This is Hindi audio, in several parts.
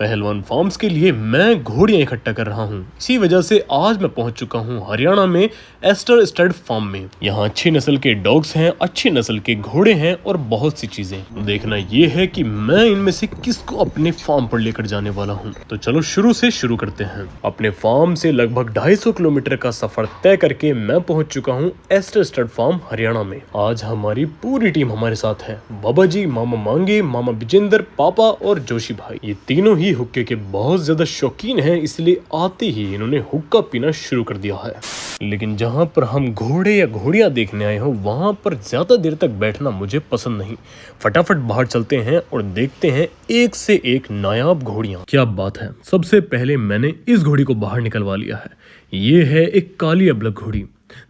पहलवान फार्म्स के लिए मैं घोड़ियां इकट्ठा कर रहा हूं। इसी वजह से आज मैं पहुंच चुका हूं हरियाणा में एस्टर स्टड फार्म में। यहां अच्छी नस्ल के डॉग्स हैं, अच्छी नस्ल के घोड़े हैं और बहुत सी चीजें। देखना ये है कि मैं इनमें से किसको अपने फार्म पर लेकर जाने वाला हूं। तो चलो शुरू से शुरू करते हैं। अपने फार्म से लगभग 250 किलोमीटर का सफर तय करके मैं पहुंच चुका हूं एस्टर स्टड फार्म हरियाणा में। आज हमारी पूरी टीम हमारे साथ है। बाबा जी, मामा मांगे, मामा विजेंद्र, पापा और जोशी भाई। ये तीनों ही हुक्के के बहुत ज्यादा शौकीन हैं, इसलिए आते ही इन्होंने हुक्का पीना शुरू कर दिया है। लेकिन जहां पर हम घोड़े या घोड़ियां देखने आए हो वहां पर ज्यादा देर तक बैठना मुझे पसंद नहीं। फटाफट बाहर चलते हैं और देखते हैं एक से एक नायाब घोड़ियां। क्या बात है। सबसे पहले मैंने इस घोड़ी को बाहर निकलवा लिया है। ये है एक काली अबलग घोड़ी।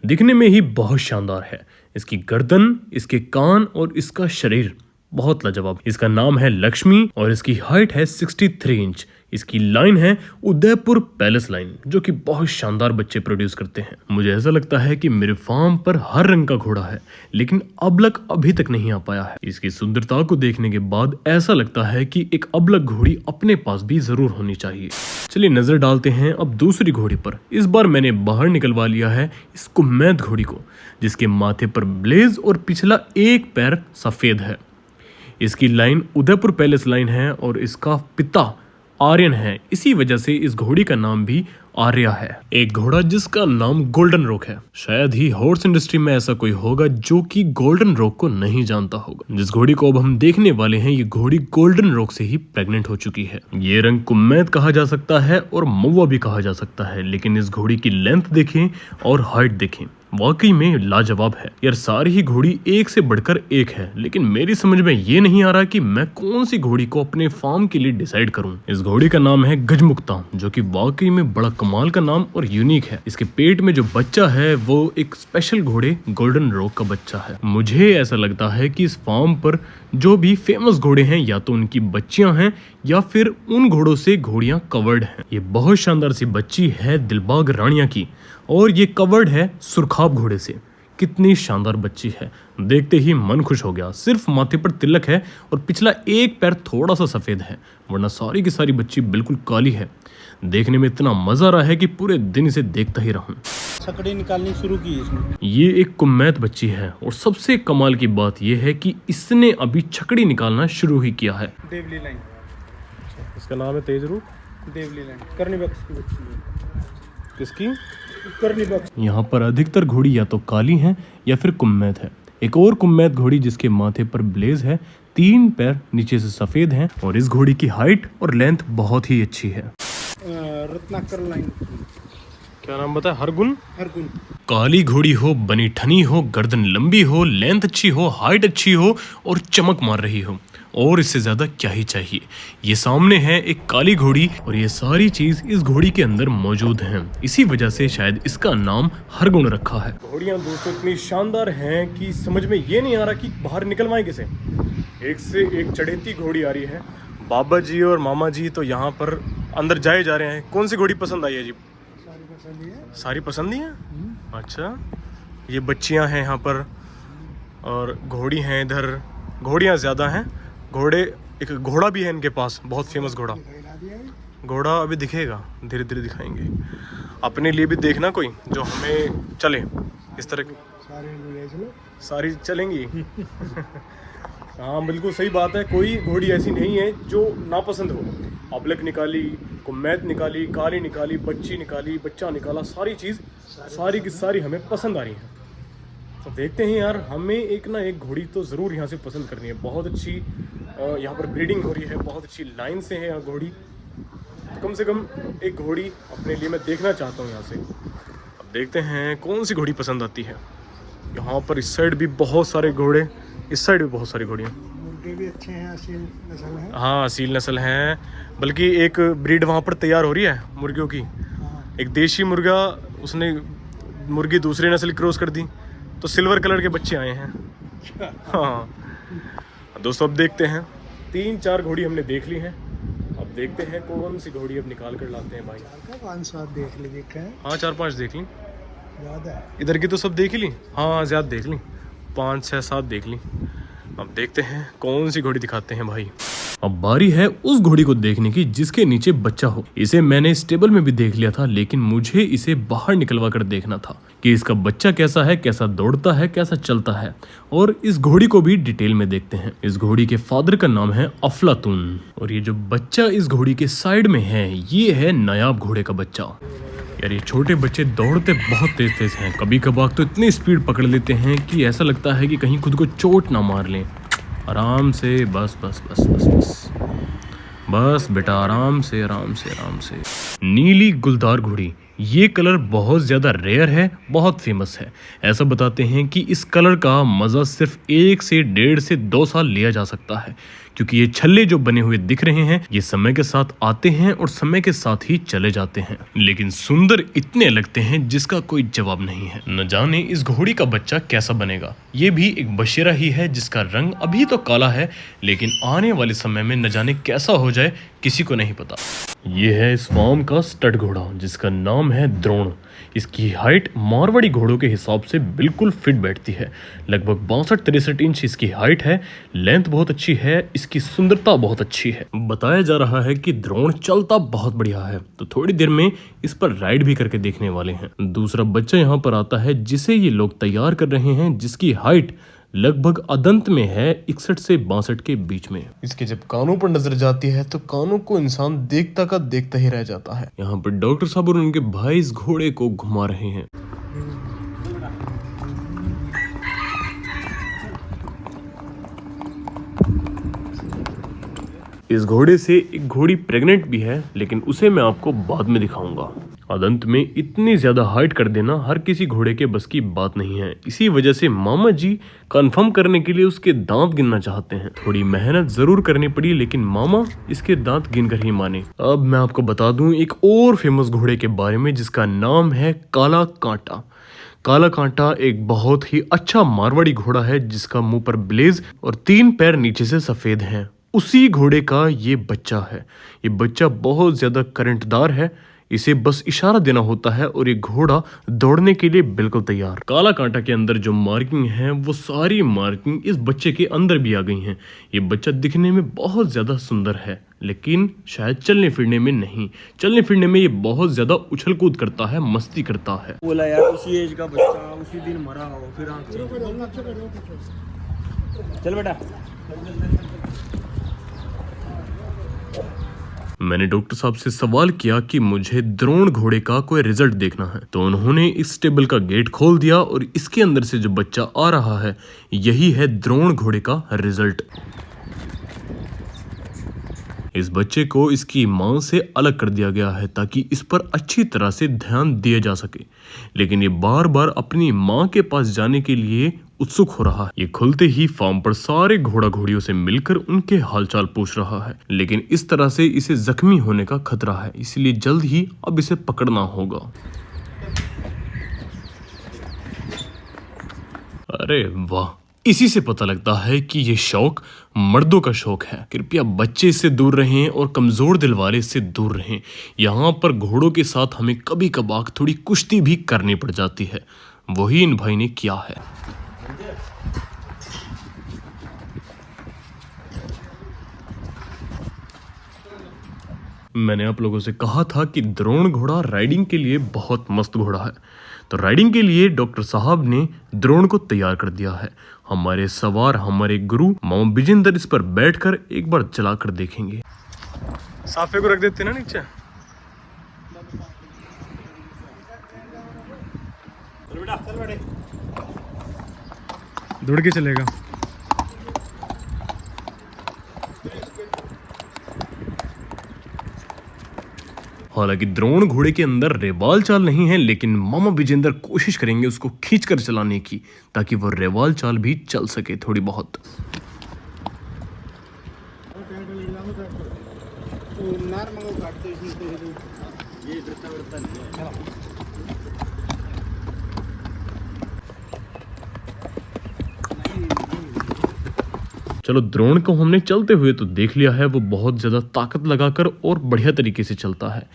दिखने में ही बहुत शानदार है। इसकी गर्दन, इसके कान और इसका शरीर बहुत लाजवाब। इसका नाम है लक्ष्मी और इसकी हाइट है 63 इंच। इसकी लाइन है उदयपुर पैलेस लाइन, जो कि बहुत शानदार बच्चे प्रोड्यूस करते हैं। मुझे ऐसा लगता है कि मेरे फार्म पर हर रंग का घोड़ा है, लेकिन अबलग अभी तक नहीं आ पाया है। इसकी सुंदरता को देखने के बाद ऐसा लगता है कि एक अबलग घोड़ी अपने पास भी जरूर होनी चाहिए। चलिए नजर डालते हैं अब दूसरी घोड़ी पर। इस बार मैंने बाहर निकलवा लिया है इस कुम्मैद घोड़ी को, जिसके माथे पर ब्लेज और पिछला एक पैर सफेद है। इसकी लाइन उदयपुर पैलेस लाइन है और इसका पिता आर्यन है, इसी वजह से इस घोड़ी का नाम भी आर्या है। एक घोड़ा जिसका नाम गोल्डन रॉक है। शायद ही हॉर्स इंडस्ट्री में ऐसा कोई होगा जो कि गोल्डन रॉक को नहीं जानता होगा। जिस घोड़ी को अब हम देखने वाले हैं, ये घोड़ी गोल्डन रॉक से ही प्रेग्नेंट हो चुकी है। ये रंग कुम्मैद कहा जा सकता है और मऊआ भी कहा जा सकता है, लेकिन इस घोड़ी की लेंथ देखें और हाइट देखें, वाकई में लाजवाब है। यार सारी ही घोड़ी एक से बढ़कर एक है, लेकिन मेरी समझ में ये नहीं आ रहा कि मैं कौन सी घोड़ी को अपने फार्म के लिए डिसाइड करूं। इस घोड़ी का नाम है गजमुक्ता, जो कि वाकई में बड़ा कमाल का नाम और यूनिक है। इसके पेट में जो बच्चा है वो एक स्पेशल घोड़े गोल्डन रॉक का बच्चा है। मुझे ऐसा लगता है कि इस फार्म पर जो भी फेमस घोड़े हैं या तो उनकी बच्चियां हैं या फिर उन घोड़ों से घोड़ियां कवर्ड हैं। ये बहुत शानदार सी बच्ची है दिलबाग रानिया की, और ये कवर्ड है सुरखाब घोड़े से। कितनी शानदार बच्ची है, देखते ही मन खुश हो गया। सिर्फ माथे पर तिलक है और पिछला एक पैर थोड़ा सा सफेद है, वरना सारी की सारी बच्ची बिल्कुल काली है। देखने में इतना मजा आ रहा है कि पूरे दिन इसे देखता ही रहूं। छकड़ी निकालनी शुरू की इसने। ये एक कुम्मैद बच्ची है और सबसे कमाल की बात यह है कि इसने अभी छकड़ी निकालना शुरू ही किया है। देवली लाइन। इसका नाम है तेजरू। देवली लाइन करनी बक्स की बच्ची है। किसकी? करनी बक्स। यहाँ पर अधिकतर घोड़ी या तो काली हैं या फिर कुम्मैद है। एक और कुम्मैद घोड़ी जिसके माथे पर ब्लेज है, 3 पैर नीचे से सफेद हैं और इस घोड़ी की हाइट और लेंथ बहुत ही अच्छी है। रत्नाकर लाइन। क्या नाम बताया? हरगुन। हरगुन। काली घोड़ी हो, बनी ठनी हो, गर्दन लंबी हो, लेंथ अच्छी हो, हाइट अच्छी हो और चमक मार रही हो, और इससे ज्यादा क्या ही चाहिए। ये सामने है एक काली घोड़ी और ये सारी चीज इस घोड़ी के अंदर मौजूद हैं। इसी वजह से शायद इसका नाम हरगुन रखा है। घोड़ियां दोस्तों इतनी शानदार हैं कि समझ में ये नहीं आ रहा कि बाहर निकलवाएं किसे। एक से एक चढ़ेती घोड़ी आ रही है। बाबा जी और मामा जी तो यहाँ पर अंदर जाए जा रहे हैं। कौन सी घोड़ी पसंद आई है जी? सारी पसंद ही है। अच्छा, ये बच्चियां हैं यहाँ पर और घोड़ी हैं इधर। घोड़ियां ज़्यादा हैं। घोड़े, एक घोड़ा भी है इनके पास, बहुत फेमस घोड़ा। घोड़ा अभी दिखेगा, धीरे धीरे दिखाएंगे। अपने लिए भी देखना कोई जो हमें चले इस तरह की। सारी चलेंगी। हाँ बिल्कुल सही बात है। कोई घोड़ी ऐसी नहीं है जो नापसंद हो। अबलक निकाली, कुम्मैद निकाली, काली निकाली, बच्ची निकाली, बच्चा निकाला, सारी चीज़ सारी की सारी हमें पसंद आ रही है। तो देखते हैं यार, हमें एक ना एक घोड़ी तो ज़रूर यहाँ से पसंद करनी है। बहुत अच्छी यहाँ पर ब्रीडिंग हो रही है, बहुत अच्छी लाइन से है यहाँ घोड़ी। तो कम से कम एक घोड़ी अपने लिए मैं देखना चाहता हूँ यहाँ से। अब देखते हैं कौन सी घोड़ी पसंद आती है। यहाँ पर इस साइड भी बहुत सारे घोड़े, इस साइड भी बहुत सारी घोड़ियाँ। मुर्गे भी अच्छे हैं, असील नस्ल है। हाँ असील नस्ल है, बल्कि एक ब्रीड वहाँ पर तैयार हो रही है मुर्गियों की। एक देशी मुर्गा, उसने मुर्गी दूसरी नस्ल क्रॉस कर दी, तो सिल्वर कलर के बच्चे आए हैं। हाँ दोस्तों, अब देखते हैं। 3-4 घोड़ी हमने देख ली हैं। अब देखते हैं कौन सी घोड़ी अब निकाल कर लाते हैं भाई। 5-7 देख ली। हाँ 4-5 देख ली। ज़्यादा है इधर की तो सब देख ली। हाँ ज़्यादा देख ली, 5-6-7 देख ली। अब देखते हैं कौन सी घोड़ी दिखाते हैं भाई। अब बारी है उस घोड़ी को देखने की जिसके नीचे बच्चा हो। इसे मैंने स्टेबल में भी देख लिया था, लेकिन मुझे इसे बाहर निकलवा कर देखना था कि इसका बच्चा कैसा है, कैसा दौड़ता है, कैसा चलता है। और इस घोड़ी को भी डिटेल में देखते हैं। इस घोड़ी के फादर का नाम है अफलातून, और ये जो बच्चा इस घोड़ी के साइड में है ये है नायाब घोड़े का बच्चा। यार ये छोटे बच्चे दौड़ते बहुत तेज तेज हैं, कभी कभार तो इतनी स्पीड पकड़ लेते हैं कि ऐसा लगता है कि कहीं खुद को चोट ना मार लें। आराम से, बस बस बस बस बस बस बेटा, आराम से आराम से आराम से। नीली गुलदार घोड़ी, ये कलर बहुत ज़्यादा रेयर है, बहुत फेमस है। ऐसा बताते हैं कि इस कलर का मज़ा सिर्फ 1 से 1.5 से 2 साल लिया जा सकता है, क्योंकि ये छल्ले जो बने हुए दिख रहे हैं ये समय के साथ आते हैं और समय के साथ ही चले जाते हैं, लेकिन सुंदर इतने लगते हैं जिसका कोई जवाब नहीं है। न जाने इस घोड़ी का बच्चा कैसा बनेगा। ये भी एक बशेरा ही है जिसका रंग अभी तो काला है, लेकिन आने वाले समय में न जाने कैसा हो जाए, किसी को नहीं पता। ये है इस फार्म का स्टड घोड़ा जिसका नाम है द्रोण। इसकी हाइट मारवाड़ी घोड़ों के हिसाब से बिल्कुल फिट बैठती है। लगभग 62-63 इंच इसकी हाइट है। लेंथ बहुत अच्छी है, इसकी सुंदरता बहुत अच्छी है। बताया जा रहा है कि द्रोण चलता बहुत बढ़िया है, तो थोड़ी देर में इस पर राइड भी करके देखने वाले हैं। दूसरा बच्चा यहाँ पर आता है जिसे ये लोग तैयार कर रहे हैं, जिसकी हाइट लगभग अदंत में है 61 से 62 के बीच में। इसके जब कानों पर नजर जाती है तो कानों को इंसान देखता का देखता ही रह जाता है। यहाँ पर डॉक्टर साहब और उनके भाई इस घोड़े को घुमा रहे हैं। इस घोड़े से एक घोड़ी प्रेग्नेंट भी है, लेकिन उसे मैं आपको बाद में दिखाऊंगा। अदंत में इतनी ज्यादा हाइट कर देना हर किसी घोड़े के बस की बात नहीं है। इसी वजह से मामा जी कंफर्म करने के लिए उसके दांत गिनना चाहते हैं। थोड़ी मेहनत जरूर करनी पड़ी, लेकिन मामा इसके दांत गिनकर ही माने। अब मैं आपको बता दूं एक और फेमस घोड़े के बारे में जिसका नाम है काला कांटा। काला कांटा एक बहुत ही अच्छा मारवाड़ी घोड़ा है जिसका मुंह पर ब्लेज और 3 पैर नीचे से सफेद हैं। उसी घोड़े का ये बच्चा है। ये बच्चा बहुत ज्यादा करंटदार है, इसे बस इशारा देना होता है और ये घोड़ा दौड़ने के लिए बिल्कुल तैयार। काला कांटा के अंदर जो मार्किंग है वो सारी मार्किंग इस बच्चे के अंदर भी आ गई हैं। ये बच्चा दिखने में बहुत ज्यादा सुंदर है, लेकिन शायद चलने फिरने में नहीं। चलने फिरने में ये बहुत ज्यादा उछल कूद करता है, मस्ती करता है। बोला यार उसी एज का बच्चा उसी दिन मरा हो, फिर चल बेटा। मैंने डॉक्टर साहब से सवाल किया कि मुझे द्रोण घोड़े का कोई रिजल्ट देखना है, तो उन्होंने इस टेबल का गेट खोल दिया और इसके अंदर से जो बच्चा आ रहा है यही है द्रोण घोड़े का रिजल्ट। इस बच्चे को इसकी मां से अलग कर दिया गया है ताकि इस पर अच्छी तरह से ध्यान दिया जा सके, लेकिन ये बार बार अपनी मां के पास जाने के लिए उत्सुक हो रहा है। ये खुलते ही फार्म पर सारे घोड़ा घोड़ियों से मिलकर उनके हालचाल पूछ रहा है, लेकिन इस तरह से इसे जख्मी होने का खतरा है, इसलिए जल्द ही अब इसे पकड़ना होगा। अरे वाह, इसी से पता लगता है कि ये शौक मर्दों का शौक है। कृपया बच्चे इससे दूर रहें और कमजोर दिल वाले इससे दूर रहें। यहाँ पर घोड़ों के साथ हमें कभी कभार थोड़ी कुश्ती भी करनी पड़ जाती है, वही इन भाई ने किया है। मैंने आप लोगों से कहा था कि द्रोण घोड़ा राइडिंग के लिए बहुत मस्त घोड़ा है, तो राइडिंग के लिए डॉक्टर साहब ने द्रोण को तैयार कर दिया है। हमारे सवार, हमारे गुरु मामा विजेंद्र इस पर बैठकर एक बार चलाकर देखेंगे। साफे को रख देते ना नीचे। दौड़ के चलेगा। हालांकि द्रोण घोड़े के अंदर रेवाल चाल नहीं है, लेकिन मामा विजेंद्र कोशिश करेंगे उसको खींचकर चलाने की, ताकि वो रेवाल चाल भी चल सके थोड़ी बहुत। चलो द्रोण को हमने चलते हुए तो देख लिया है, वो बहुत ज्यादा ताकत लगाकर और बढ़िया तरीके से चलता है।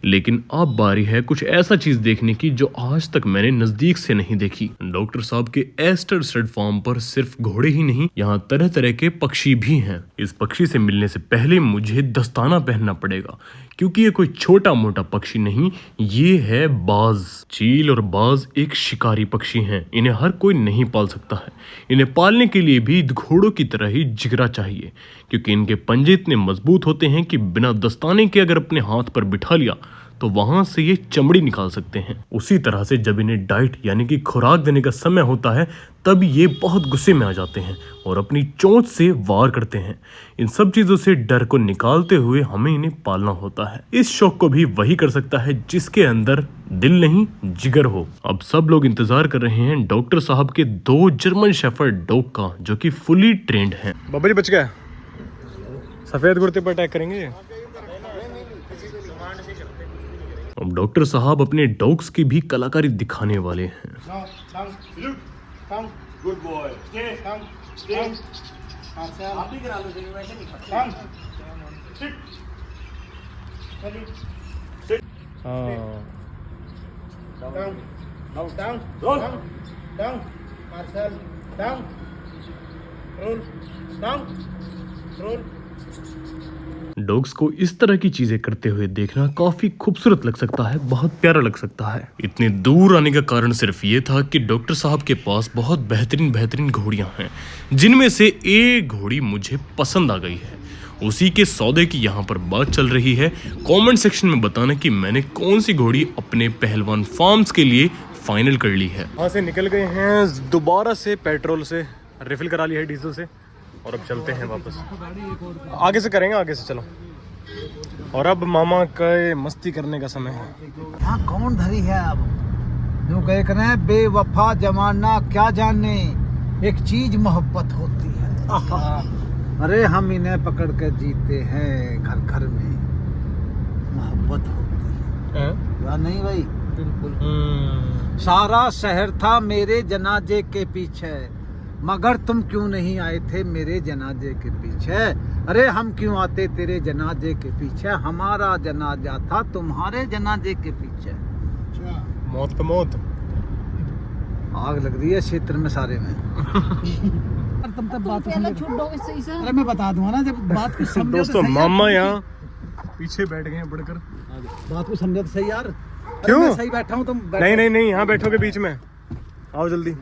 लेकिन अब बारी है कुछ ऐसा चीज देखने की जो आज तक मैंने नजदीक से नहीं देखी। डॉक्टर साहब के एस्टर स्टड फार्म पर सिर्फ घोड़े ही नहीं, यहाँ तरह तरह के पक्षी भी हैं। इस पक्षी से मिलने से पहले मुझे दस्ताना पहनना पड़ेगा, क्योंकि ये कोई छोटा मोटा पक्षी नहीं, ये है बाज। चील और बाज एक शिकारी पक्षी हैं। इन्हें हर कोई नहीं पाल सकता है। इन्हें पालने के लिए भी घोड़ों की तरह ही जिगरा चाहिए, क्योंकि इनके पंजे इतने मजबूत होते हैं कि बिना दस्ताने के अगर अपने हाथ पर बिठा लिया तो वहां से ये चमड़ी निकाल सकते हैं। उसी तरह से जब इन्हें डाइट यानी कि खुराक देने का समय होता है, तब ये बहुत गुस्से में आ जाते हैं और अपनी चोंच से वार करते हैं। इन सब चीजों से डर को निकालते हुए हमें इन्हें पालना होता है। इस शौक को भी वही कर सकता है जिसके अंदर दिल नहीं जिगर हो। अब सब लोग इंतजार कर रहे हैं डॉक्टर साहब के 2 जर्मन शेफर्ड डॉग का, जो कि फुली ट्रेंड हैं। बाबा जी बच गया। सफेद कुर्ते पर अटैक करेंगे। अब डॉक्टर साहब अपने डॉग्स की भी कलाकारी दिखाने वाले हैं। Good boy. आप ही करा लो, वैसे नहीं खाते। डॉग्स को इस तरह की चीजें करते हुए देखना काफी खूबसूरत लग सकता है, बहुत प्यारा लग सकता है। इतने दूर आने का कारण सिर्फ ये था कि डॉक्टर साहब के पास बहुत बेहतरीन घोड़ियां हैं, जिनमें से एक घोड़ी मुझे पसंद आ गई है। उसी के सौदे की यहाँ पर बात चल रही है। कमेंट सेक्शन में बताना कि मैंने कौन सी घोड़ी अपने पहलवान फार्म्स के लिए फाइनल कर ली है। वहाँ से निकल गए हैं, दोबारा से पेट्रोल से रिफिल करा लिया है डीजल से, और अब चलते हैं वापस। आगे से करेंगे, आगे से चलो। और अब मामा का मस्ती करने का समय है। हाँ कौन धरी है अब जो कह बेवफा जमाना क्या जाने, एक चीज मोहब्बत होती है। अरे हम इन्हें पकड़ के जीते हैं, घर घर में मोहब्बत होती है या नहीं भाई? बिल्कुल। सारा शहर था मेरे जनाजे के पीछे, मगर तुम क्यों नहीं आए थे मेरे जनाजे के पीछे? अरे हम क्यों आते तेरे जनाजे के पीछे? हमारा जनाजा था तुम्हारे जनाजे के पीछे। मौत पे मौत। आग लग रही है क्षेत्र में सारे में। तुम तब बात अरे मैं बता दूंगा ना, जब बात को समझो। दोस्तों मामा यहाँ पीछे बैठ गए हैं बढ़कर। बात को समझो तो सही यार। क्यों? मैं सही बैठा हूँ, तुम नहीं यहाँ बैठोगे बीच में। आओ जल्दी।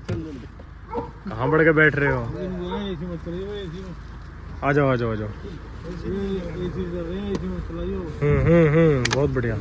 कहाँ बढ़ के बैठ रहे हो? आ जाओ। बहुत बढ़िया।